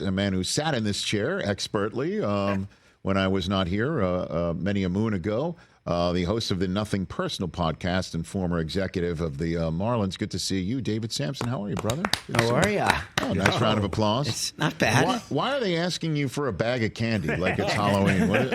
a man who sat in this chair expertly when I was not here many a moon ago. The host of the Nothing Personal podcast and former executive of the Marlins. Good to see you, David Samson. How are you, brother? How are you? Oh, nice round of applause. It's not bad. Why are they asking you for a bag of candy like it's Halloween? What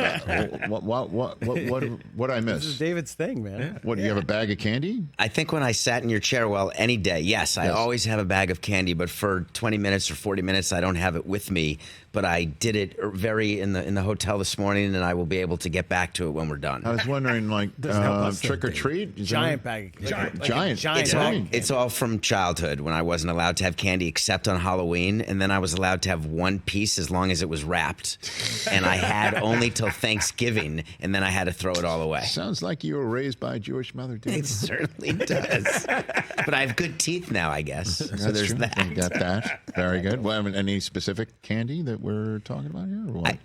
I miss? This is David's thing, man. What, do you have a bag of candy? I think when I sat in your chair, well, any day, yes, I always have a bag of candy, but for 20 minutes or 40 minutes, I don't have it with me. But I did it in the hotel this morning, and I will be able to get back to it when we're done. I was wondering, like, trick or treat? Giant bag of candy. Giant. It's all from childhood when I wasn't allowed to have candy except on Halloween, and then I was allowed to have one piece as long as it was wrapped, and I had only till Thanksgiving, and then I had to throw it all away. Sounds like you were raised by a Jewish mother, dude. It certainly does. But I have good teeth now, I guess. So there's true. that. You got that. Very good. Well, I mean, any specific candy that we're talking about here? Or what?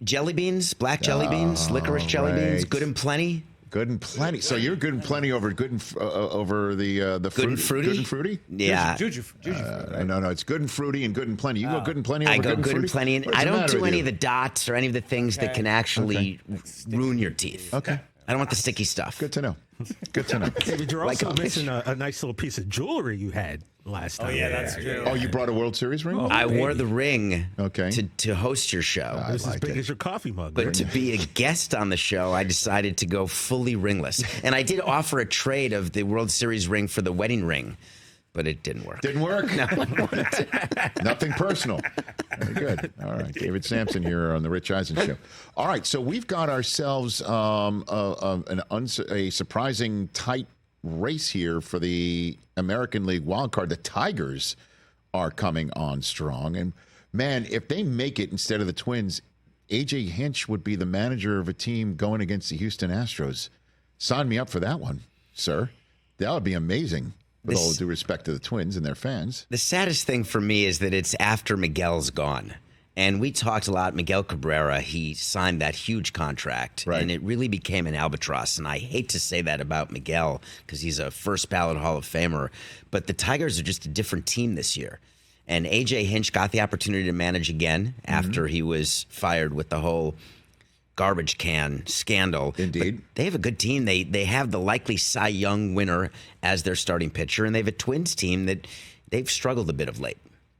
Jelly beans, black jelly beans, licorice jelly beans, good and plenty. Good and plenty. So you're good and plenty over good and over the Good fruit, and fruity? Good and fruity? Yeah. Juju fruit, right? No, it's good and fruity and good and plenty. You go good and plenty over I go good and good fruity? and plenty, and What's I the don't matter do with any you? of the dots or any of the things that can actually ruin your teeth. Okay. I don't want the sticky stuff. Good to know. Good to know. David, you're Like also a missing a nice little piece of jewelry you had last time. Oh, yeah, that's true. Oh, you brought a World Series ring? Oh, I wore baby. the ring Okay. to host your show. It was as liked big it. as your coffee mug. But right? to be a guest on the show, I decided to go fully ringless. And I did offer a trade of the World Series ring for the wedding ring, but it didn't work. Didn't work? No. Nothing personal. Very good. All right. David Samson here on the Rich Eisen Show. All right. So we've got ourselves a surprising tight race here for the American League wild card. The Tigers are coming on strong. And, man, if they make it instead of the Twins, A.J. Hinch would be the manager of a team going against the Houston Astros. Sign me up for that one, sir. That would be amazing. With all due respect to the Twins and their fans. The saddest thing for me is that it's after Miguel's gone. And we talked a lot. Miguel Cabrera, he signed that huge contract. Right. And it really became an albatross. And I hate to say that about Miguel because he's a first ballot Hall of Famer. But the Tigers are just a different team this year. And A.J. Hinch got the opportunity to manage again after he was fired with the whole garbage can scandal. Indeed. But they have a good team. They have the likely Cy Young winner as their starting pitcher, and they have a Twins team that they've struggled a bit of late.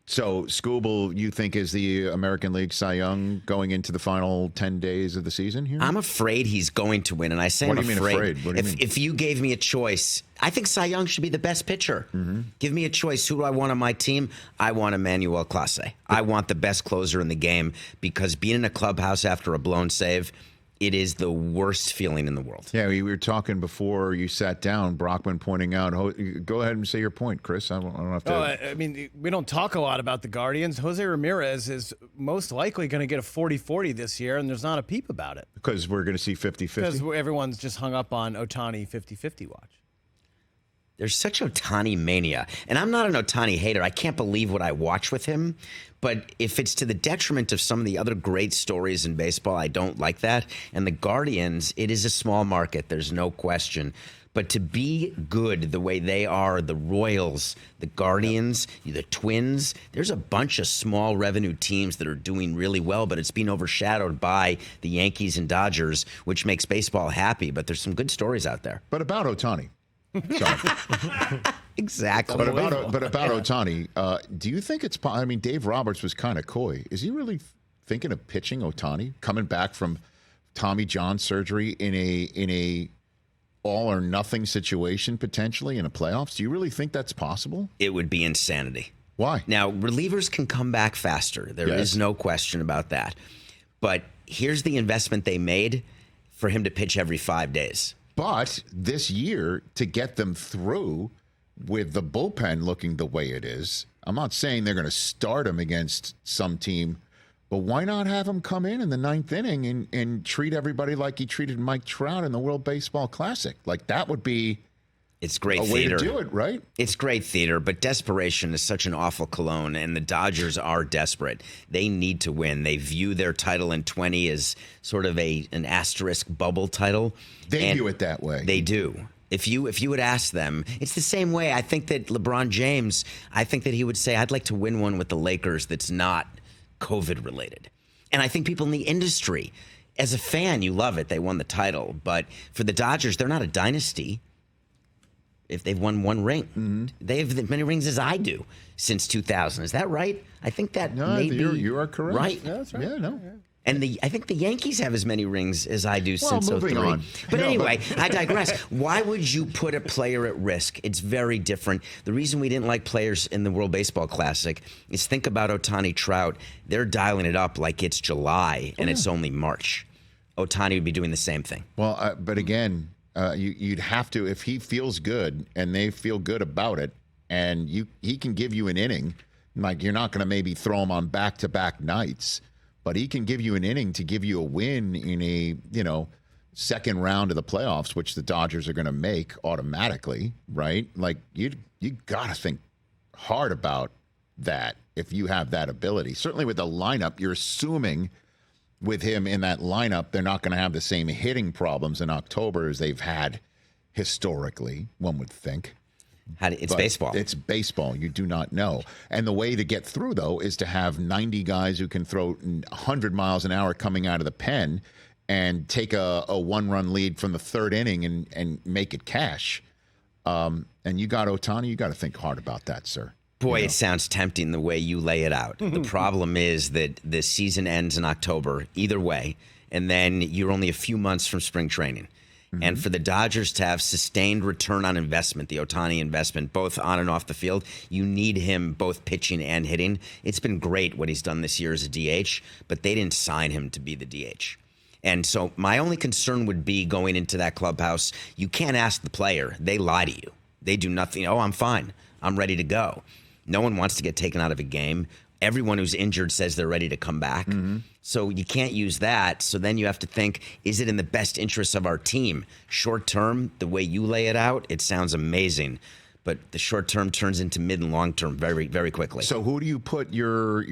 So, Scooble, you think is the American League Cy Young going into the final 10 days of the season here? I'm afraid he's going to win, and I say What I'm do you mean afraid? What do you mean? If you gave me a choice, I think Cy Young should be the best pitcher. Give me a choice. Who do I want on my team? I want Emmanuel Clase. I want the best closer in the game because being in a clubhouse after a blown save, it is the worst feeling in the world. Yeah, we were talking before you sat down, Brockman pointing out. Go ahead and say your point, Chris. I don't have to. Oh, I mean, we don't talk a lot about the Guardians. Jose Ramirez is most likely going to get a 40-40 this year, and there's not a peep about it. Because we're going to see 50-50. Because everyone's just hung up on Ohtani 50-50 watch. There's such Ohtani mania. And I'm not an Ohtani hater. I can't believe what I watch with him. But if it's to the detriment of some of the other great stories in baseball, I don't like that. And the Guardians, it is a small market. There's no question. But to be good the way they are, the Royals, the Guardians, the Twins, there's a bunch of small revenue teams that are doing really well, but it's being overshadowed by the Yankees and Dodgers, which makes baseball happy. But there's some good stories out there. But about Ohtani. Sorry. Exactly. But about Ohtani, do you think it's I mean, Dave Roberts was kind of coy. Is he really thinking of pitching Ohtani, coming back from Tommy John surgery in a all or nothing situation potentially in the playoffs? Do you really think that's possible? It would be insanity. Why? Now, relievers can come back faster. There is no question about that. But here's the investment they made for him to pitch every 5 days. But this year, to get them through with the bullpen looking the way it is, I'm not saying they're going to start him against some team, but why not have him come in the ninth inning and treat everybody like he treated Mike Trout in the World Baseball Classic? Like, that would be It's great a theater. way to do it, right? It's great theater, but desperation is such an awful cologne, and the Dodgers are desperate. They need to win. They view their title in 20 as sort of an asterisk bubble title. They view it that way. They do. If you would ask them, it's the same way. I think that LeBron James, I think that he would say, I'd like to win one with the Lakers that's not COVID related. And I think people in the industry, as a fan, you love it. They won the title. But for the Dodgers, they're not a dynasty if they've won one ring. Mm-hmm. They have as many rings as I do since 2000. Is that right? I think that may be you are correct. right. Yeah, that's right. Yeah, no. And I think the Yankees have as many rings as I do since moving 03. on. But No, anyway, I digress. Why would you put a player at risk? It's very different. The reason we didn't like players in the World Baseball Classic is think about Ohtani, Trout. They're dialing it up like it's July and it's only March. Ohtani would be doing the same thing. Well, but again, you'd have to, if he feels good and they feel good about it, and he can give you an inning, like you're not going to maybe throw him on back-to-back nights, but he can give you an inning to give you a win in a, second round of the playoffs, which the Dodgers are going to make automatically, right? Like you got to think hard about that if you have that ability. Certainly with the lineup, you're assuming with him in that lineup, they're not going to have the same hitting problems in October as they've had historically, one would think. It's But baseball. It's baseball. You do not know. And the way to get through, though, is to have 90 guys who can throw 100 miles an hour coming out of the pen and take a one-run lead from the third inning and make it cash. And you got Ohtani. You got to think hard about that, sir. Boy, it sounds tempting the way you lay it out. The problem is that the season ends in October, either way, and then you're only a few months from spring training. And for the Dodgers to have sustained return on investment, the Ohtani investment, both on and off the field, you need him both pitching and hitting. It's been great what he's done this year as a DH, but they didn't sign him to be the DH. And so my only concern would be going into that clubhouse, you can't ask the player. They lie to you. They do nothing. Oh, I'm fine. I'm ready to go. No one wants to get taken out of a game. Everyone who's injured says they're ready to come back. So you can't use that. So then you have to think, is it in the best interests of our team? Short term, the way you lay it out, it sounds amazing. But the short term turns into mid and long term very, very quickly. So who do you put your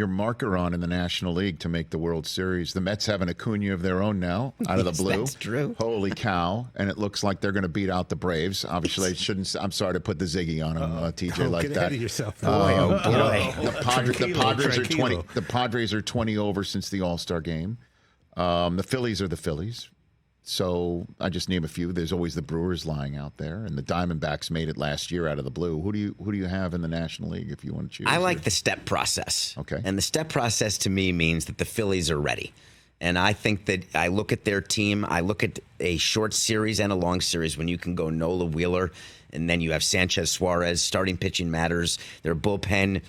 marker on in the National League to make the World Series? The Mets have an Acuna of their own now, out of the blue. That's true. Holy cow! And it looks like they're going to beat out the Braves. Obviously, they shouldn't. I'm sorry to put the Ziggy on them, TJ, like get that. ahead of yourself. Boy, oh boy. The Padres are 20. Tranquilo. The Padres are 20 over since the All-Star game. The Phillies are the Phillies. So I just name a few. There's always the Brewers lying out there, and the Diamondbacks made it last year out of the blue. Who do you have in the National League if you want to choose? I like the step process. Okay. And the step process to me means that the Phillies are ready. And I think that I look at their team, I look at a short series and a long series when you can go Nola, Wheeler, and then you have Sanchez, Suarez. Starting pitching matters. Their bullpen,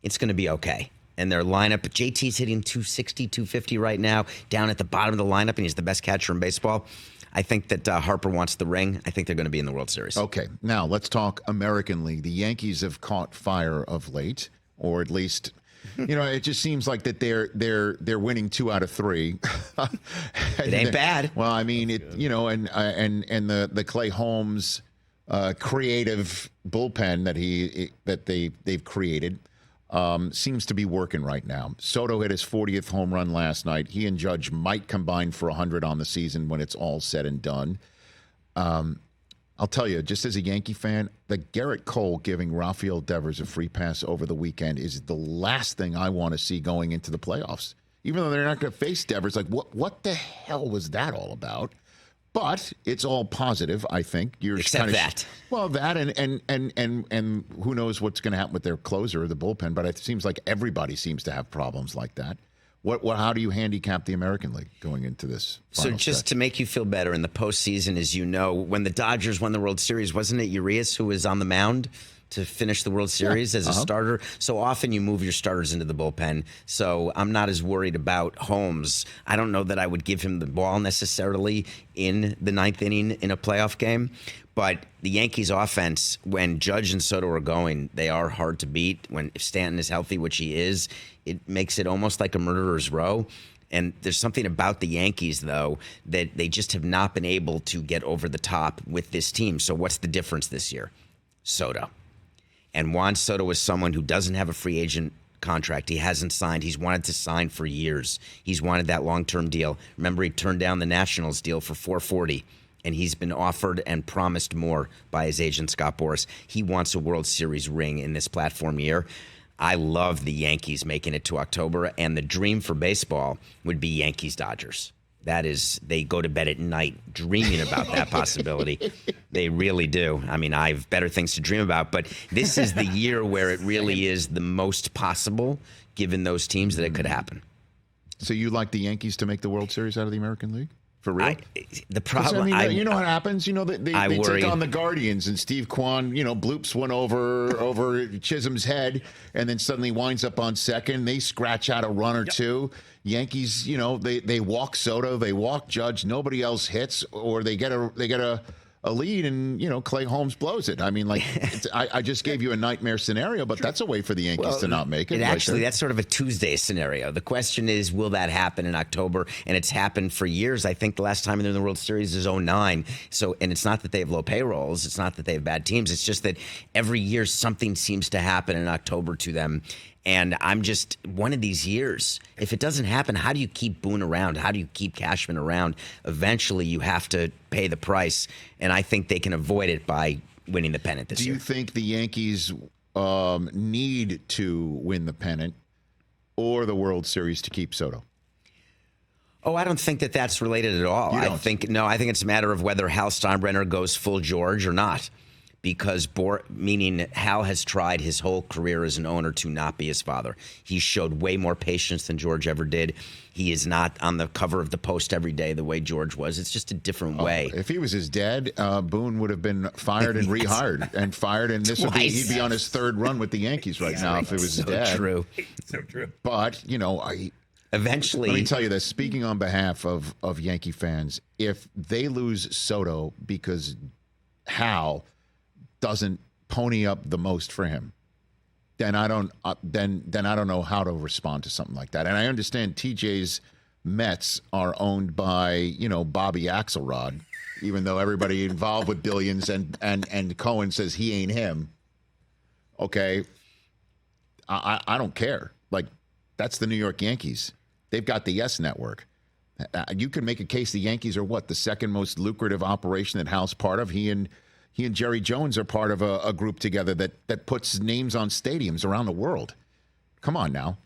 it's going to be okay. And their lineup, JT's hitting 260, 250 right now, down at the bottom of the lineup, and he's the best catcher in baseball. I think that Harper wants the ring. I think they're going to be in the World Series. Okay, now let's talk American League. The Yankees have caught fire of late, or at least, it just seems like that they're winning 2 out of 3. It ain't bad. Well, I mean, and the Clay Holmes creative bullpen that they've created. Seems to be working right now. Soto hit his 40th home run last night. He and Judge might combine for 100 on the season when it's all said and done. I'll tell you, just as a Yankee fan, the Garrett Cole giving Rafael Devers a free pass over the weekend is the last thing I want to see going into the playoffs. Even though they're not going to face Devers, like what the hell was that all about? But it's all positive, I think. Except that. Well, that and who knows what's going to happen with their closer or the bullpen. But it seems like everybody seems to have problems like that. How do you handicap the American League going into this final just stretch? to make you feel better, in the postseason, as you know, when the Dodgers won the World Series, wasn't it Urias who was on the mound to finish the World Series as a starter? So often you move your starters into the bullpen. So I'm not as worried about Holmes. I don't know that I would give him the ball necessarily in the 9th inning in a playoff game. But the Yankees offense, when Judge and Soto are going, they are hard to beat. If Stanton is healthy, which he is, it makes it almost like a murderer's row. And there's something about the Yankees, though, that they just have not been able to get over the top with this team. So what's the difference this year? Soto. And Juan Soto is someone who doesn't have a free agent contract. He hasn't signed. He's wanted to sign for years. He's wanted that long-term deal. Remember, he turned down the Nationals deal for $440, and he's been offered and promised more by his agent, Scott Boras. He wants a World Series ring in this platform year. I love the Yankees making it to October, and the dream for baseball would be Yankees-Dodgers. That is, they go to bed at night dreaming about that possibility. They really do. I mean, I have better things to dream about, but this is the year where it really is the most possible, given those teams, that it could happen. So you like the Yankees to make the World Series out of the American League? For real? The problem, you know what happens? You know, they take on the Guardians, and Steve Kwan, bloops one over Chisholm's head, and then suddenly winds up on second. They scratch out a run or two. Yankees, they walk Soto, they walk Judge, nobody else hits, or they get a lead, and Clay Holmes blows it. I mean, I just gave you a nightmare scenario, but that's a way for the Yankees to not make it. That's sort of a Tuesday scenario. The question is, will that happen in October? And it's happened for years. I think the last time they're in the World Series is 2009. So, and it's not that they have low payrolls. It's not that they have bad teams. It's just that every year something seems to happen in October to them. And I'm just, one of these years, if it doesn't happen, how do you keep Boone around? How do you keep Cashman around? Eventually, you have to pay the price. And I think they can avoid it by winning the pennant this year. Do you think the Yankees need to win the pennant or the World Series to keep Soto? Oh, I don't think that that's related at all. I think it's a matter of whether Hal Steinbrenner goes full George or not. Because meaning Hal has tried his whole career as an owner to not be his father. He showed way more patience than George ever did. He is not on the cover of the Post every day the way George was. It's just a different way. If he was his dad, Boone would have been fired and rehired and fired, and he'd be on his third run with the Yankees right now if it was his dad. True. So true. But eventually, let me tell you this. Speaking on behalf of Yankee fans, if they lose Soto because Hal doesn't pony up the most for him, then I don't know how to respond to something like that. And I understand TJ's Mets are owned by Bobby Axelrod, even though everybody involved with billions and Cohen says he ain't him. Okay, I don't care. Like, that's the New York Yankees. They've got the Yes Network. You can make a case the Yankees are the second most lucrative operation that Hal's part of. He and Jerry Jones are part of a group together that puts names on stadiums around the world. Come on now.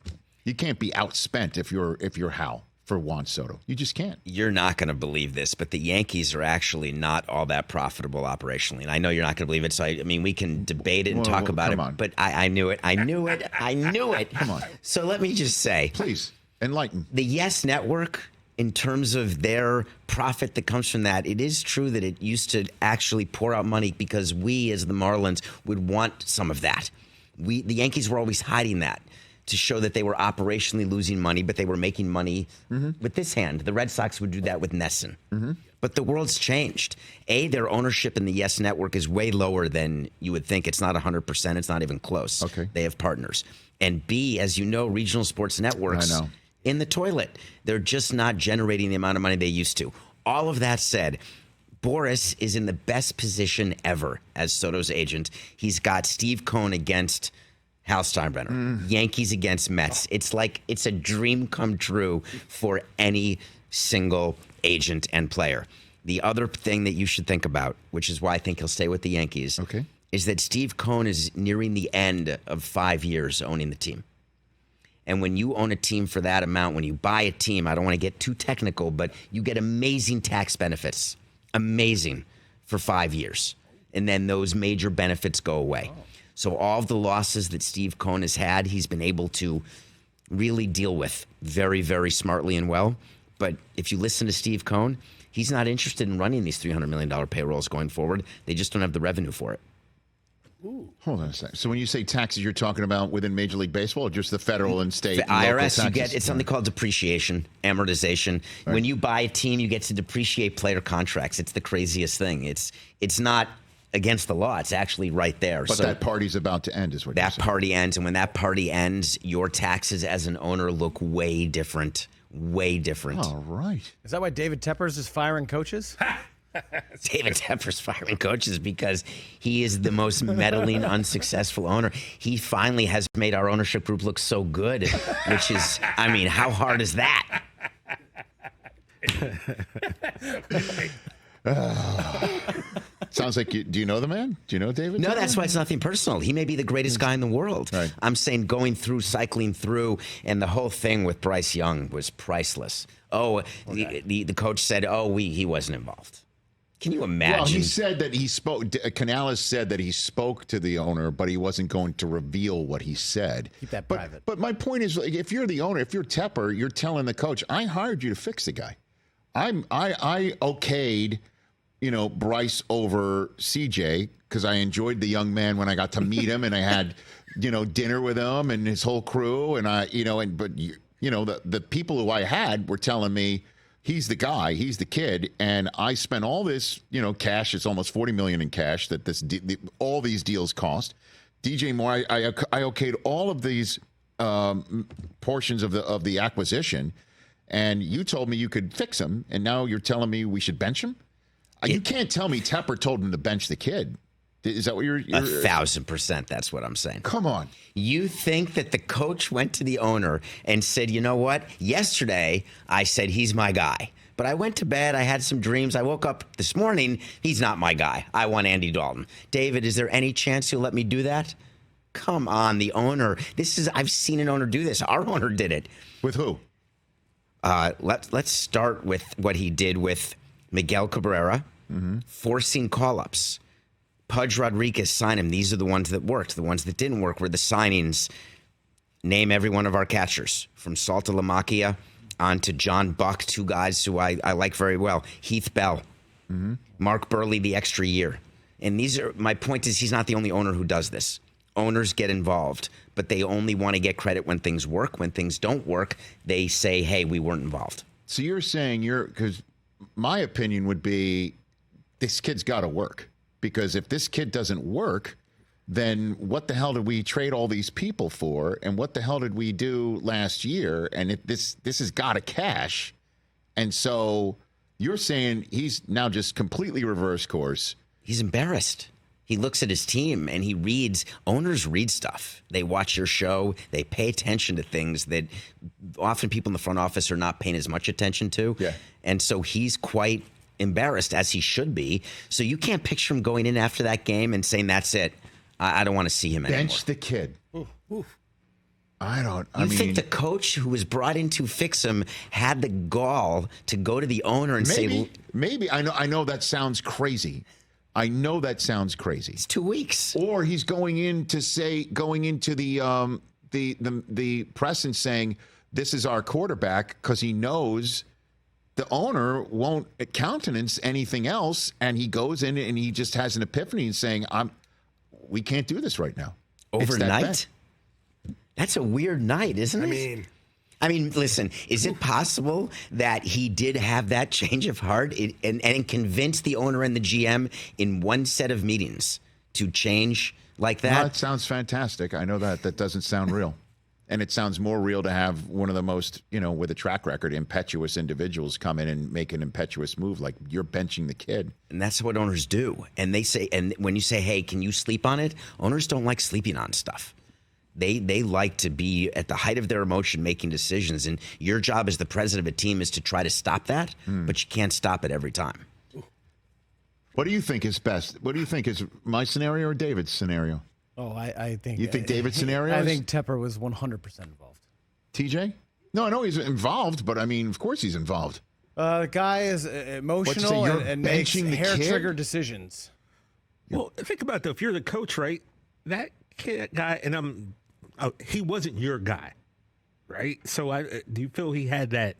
You can't be outspent if you're Hal for Juan Soto. You just can't. You're not going to believe this, but the Yankees are actually not all that profitable operationally. And I know you're not going to believe it, so I mean, we can debate it and talk about it. But I knew it. I knew it. Come on. So let me just say. Please, enlighten. The Yes Network, in terms of their profit that comes from that, it is true that it used to actually pour out money because we, as the Marlins, would want some of that. The Yankees were always hiding that to show that they were operationally losing money, but they were making money with this hand. The Red Sox would do that with Nesson. But the world's changed. Their ownership in the Yes Network is way lower than you would think. It's not 100%. It's not even close. Okay. They have partners. And B, as you know, regional sports networks, I know, in the toilet. They're just not generating the amount of money they used to. All of that said, Boris is in the best position ever as Soto's agent. He's got Steve Cohen against Hal Steinbrenner, Yankees against Mets. It's like it's a dream come true for any single agent and player. The other thing that you should think about, which is why I think he'll stay with the Yankees, is that Steve Cohen is nearing the end of 5 years owning the team. And when you own a team for that amount, when you buy a team, I don't want to get too technical, but you get amazing tax benefits, amazing, for 5 years. And then those major benefits go away. So all of the losses that Steve Cohen has had, he's been able to really deal with very, very smartly and well. But if you listen to Steve Cohen, he's not interested in running these $300 million payrolls going forward. They just don't have the revenue for it. Ooh. Hold on a second. So when you say taxes, you're talking about within Major League Baseball or just the federal and state? The IRS, local you get, it's something called depreciation, amortization. Right. When you buy a team, you get to depreciate player contracts. It's the craziest thing. It's not against the law. It's actually right there. But that party's about to end is what you're saying. That party ends, and when that party ends, your taxes as an owner look way different. Way different. All right. Is that why David Tepper's is firing coaches? David Tepper's firing coaches because he is the most meddling, unsuccessful owner. He finally has made our ownership group look so good, which is, I mean, how hard is that? Sounds like do you know the man? Do you know David? No, Tepper? that's why it's nothing personal. He may be the greatest guy in the world. Right. I'm saying cycling through, and the whole thing with Bryce Young was priceless. The coach said, he wasn't involved. Can you imagine? Well, he said that he spoke. Canales said that he spoke to the owner, but he wasn't going to reveal what he said. Keep that private. But my point is, like, if you're the owner, if you're Tepper, you're telling the coach, "I hired you to fix the guy. I okayed, Bryce over CJ because I enjoyed the young man when I got to meet him and I had, dinner with him and his whole crew and the people who I had were telling me he's the guy, he's the kid, and I spent all this, cash. It's almost $40 million in cash that all these deals cost. DJ Moore, I okayed all of these portions of the acquisition, and you told me you could fix him, and now you're telling me we should bench him. You can't tell me Tepper told him to bench the kid. Is that what you're 1,000%? That's what I'm saying. Come on. You think that the coach went to the owner and said, you know what? Yesterday, I said he's my guy. But I went to bed. I had some dreams. I woke up this morning. He's not my guy. I want Andy Dalton. David, is there any chance you'll let me do that? Come on, the owner. I've seen an owner do this. Our owner did it. With who? Let's start with what he did with Miguel Cabrera, forcing call-ups. Pudge Rodriguez signed him. These are the ones that worked. The ones that didn't work were the signings. Name every one of our catchers, from Salta Lamacchia on to John Buck, two guys who I like very well. Heath Bell, Mark Burley, the extra year. And my point is, he's not the only owner who does this. Owners get involved, but they only want to get credit when things work. When things don't work, they say, hey, we weren't involved. So you're saying because my opinion would be this kid's got to work. Because if this kid doesn't work, then what the hell did we trade all these people for? And what the hell did we do last year? And this has got to cash. And so you're saying he's now just completely reverse course. He's embarrassed. He looks at his team and owners read stuff. They watch your show. They pay attention to things that often people in the front office are not paying as much attention to. Yeah. And so he's quite embarrassed, as he should be. So you can't picture him going in after that game and saying, that's it. I don't want to see him anymore. Bench the kid. Oof. You think the coach who was brought in to fix him had the gall to go to the owner and say, maybe I know that sounds crazy. It's 2 weeks. Or he's going into the press and saying, this is our quarterback, because he knows the owner won't countenance anything else, and he goes in and he just has an epiphany and saying, we can't do this right now. Overnight? That's a weird night, isn't it? I mean, listen, is it possible that he did have that change of heart and convince the owner and the GM in one set of meetings to change like that? No, it sounds fantastic. I know that doesn't sound real. And it sounds more real to have one of the most, with a track record, impetuous individuals come in and make an impetuous move like you're benching the kid. And that's what owners do. And they say, and when you say, hey, can you sleep on it? Owners don't like sleeping on stuff. They like to be at the height of their emotion making decisions. And your job as the president of a team is to try to stop that, but you can't stop it every time. What do you think is best? What do you think is my scenario or David's scenario? Oh, I think... You think David's scenario? I think Tepper was 100% involved. TJ? No, I know he's involved, but I mean, of course he's involved. The guy is emotional and makes hair-trigger decisions. Well, think about that. If you're the coach, right? That guy, and he wasn't your guy, right? So do you feel he had that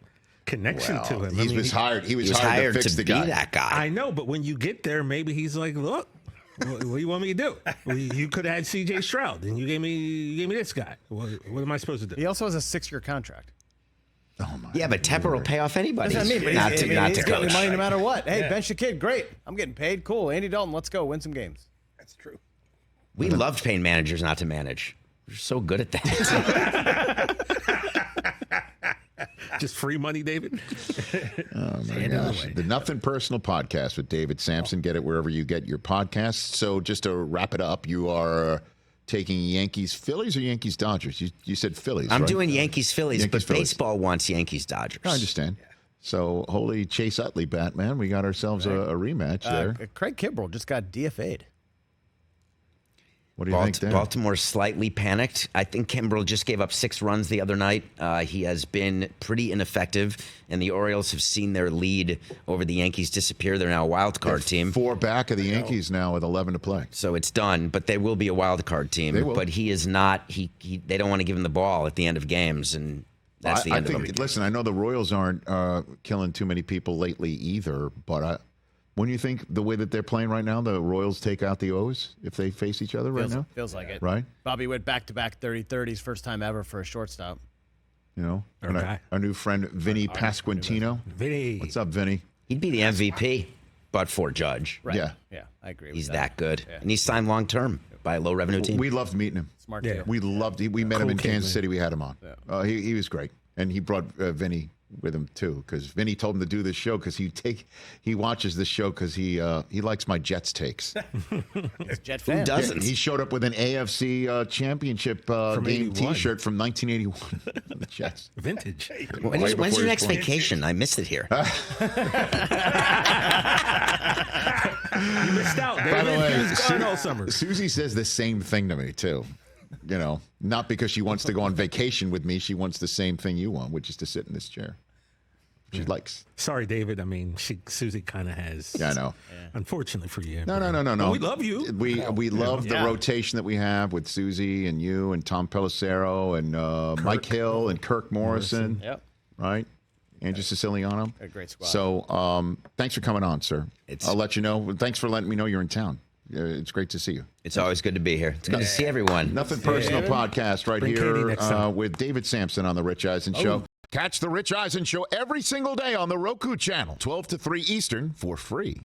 connection to him? He was hired to fix the guy. Be that guy. I know, but when you get there, maybe he's like, look, what do you want me to do? Well, you could have had C.J. Stroud, and you gave me this guy. What am I supposed to do? He also has a 6-year contract. Oh my! Yeah, but Tepper will pay off anybody. That's what I mean. Not He's to getting coach. money no matter what. Hey, bench the kid. Great. I'm getting paid. Cool. Andy Dalton, let's go. Win some games. That's true. We loved paying managers not to manage. We're so good at that. Just free money, David? Oh, my gosh. The Nothing Personal Podcast with David Samson. Get it wherever you get your podcasts. So just to wrap it up, you are taking Yankees-Phillies or Yankees-Dodgers? You said Phillies, I'm right? doing Yankees-Phillies, but Yankees-Phillies. baseball wants Yankees-Dodgers. I understand. So holy Chase Utley, Batman. We got ourselves a rematch there. Craig Kimbrell just got DFA'd. What do you think there? Baltimore slightly panicked. I think Kimbrell just gave up 6 runs the other night. He has been pretty ineffective, and the Orioles have seen their lead over the Yankees disappear. They're now a wild card team. 4 back of the Yankees now with 11 to play. So it's done, but they will be a wild card team. They will. But he is not. They don't want to give him the ball at the end of games, and that's the end of him. Listen, I know the Royals aren't killing too many people lately either, but when you think the way that they're playing right now, the Royals take out the O's if they face each other right now? Feels like it. Right? Bobby went back-to-back 30-30s, first time ever for a shortstop. You know? Okay. Our new friend, Vinny Pasquantino. Vinny. What's up, Vinny? He'd be the MVP, but for Judge. Right. Yeah. Yeah, I agree with He's that. that good. Yeah. And he's signed long-term by a low-revenue team. We loved meeting him. Smart Yeah. too. We met him in kid, Kansas man. City. We had him on. Yeah. He was great. And he brought Vinny with him too, because Vinny told him to do this show because he watches this show because he likes my Jets takes. He's a Jet Who fan. doesn't? He showed up with an AFC championship game 81. T-shirt from 1981. The Jets. Vintage. When's before your his next point. vacation? I missed it here. You missed out. By the way, He was gone all summer. Susie says the same thing to me too. You know, not because she wants to go on vacation with me. She wants the same thing you want, which is to sit in this chair. She likes. Sorry, David. I mean, Susie kind of has. Yeah, I know. Unfortunately for you. No. But we love you. We love the rotation that we have with Susie and you and Tom Pelissero and Mike Hill and Kirk Morrison. Yep. Right? Andrew Siciliano. A great squad. So thanks for coming on, sir. I'll let you know. Thanks for letting me know you're in town. It's great to see you. It's always good to be here. It's good to see everyone. Nothing Personal podcast right Bring Katie here next time. with David Samson on The Rich Eisen Show. Catch The Rich Eisen Show every single day on the Roku channel, 12 to 3 Eastern for free.